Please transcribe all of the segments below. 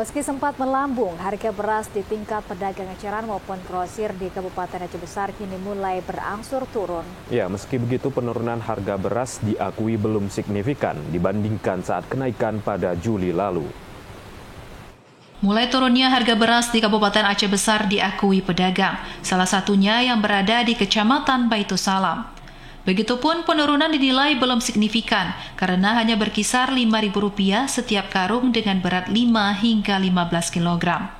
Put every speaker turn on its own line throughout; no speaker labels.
Meski sempat melambung, harga beras di tingkat pedagang eceran maupun grosir di Kabupaten Aceh Besar kini mulai berangsur turun.
Ya, meski begitu penurunan harga beras diakui belum signifikan dibandingkan saat kenaikan pada Juli lalu.
Mulai turunnya harga beras di Kabupaten Aceh Besar diakui pedagang, salah satunya yang berada di Kecamatan Baitusalam. Begitupun penurunan dinilai belum signifikan karena hanya berkisar Rp5.000 setiap karung dengan berat 5 hingga 15 kg.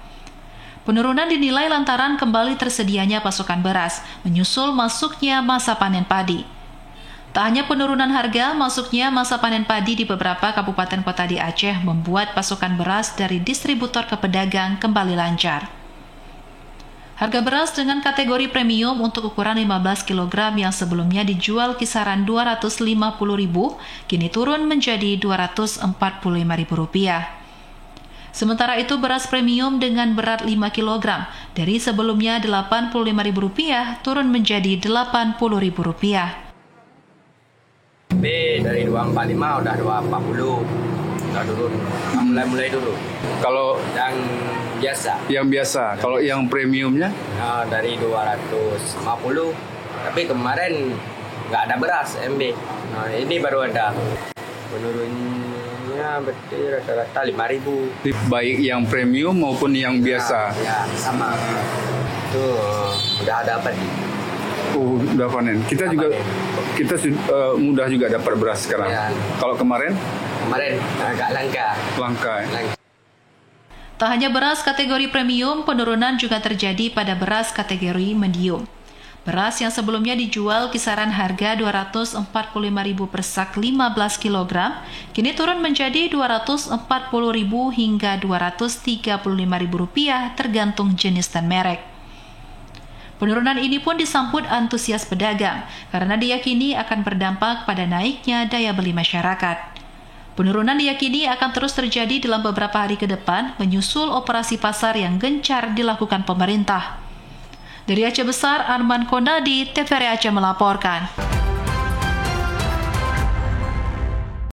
Penurunan dinilai lantaran kembali tersedianya pasokan beras, menyusul masuknya masa panen padi. Tak hanya penurunan harga, masuknya masa panen padi di beberapa kabupaten kota di Aceh membuat pasokan beras dari distributor ke pedagang kembali lancar. Harga beras dengan kategori premium untuk ukuran 15 kg yang sebelumnya dijual kisaran Rp250.000, kini turun menjadi Rp245.000. Sementara itu beras premium dengan berat 5 kg dari sebelumnya Rp85.000 turun menjadi Rp80.000.
B dari 245 udah 240. Udah turun, mulai dulu.
Kalau
yang biasa,
kalau yang premiumnya
dari 250. Tapi kemarin nggak ada beras MB. Nah, ini baru ada. Menurunnya berarti rata-rata 5.000.
Baik yang premium maupun yang biasa.
Ya, sama. Itu udah ada apa nih?
Udah panen. Kita mudah juga dapat beras sekarang.
Ya.
Kalau kemarin
agak langka.
Tak hanya beras kategori premium, penurunan juga terjadi pada beras kategori medium. Beras yang sebelumnya dijual kisaran harga Rp245.000 per sak 15 kg, kini turun menjadi Rp240.000 hingga Rp235.000 tergantung jenis dan merek. Penurunan ini pun disambut antusias pedagang karena diyakini akan berdampak pada naiknya daya beli masyarakat. Penurunan diyakini akan terus terjadi dalam beberapa hari ke depan menyusul operasi pasar yang gencar dilakukan pemerintah. Dari Aceh Besar, Arman Konadi, TVRI Aceh melaporkan.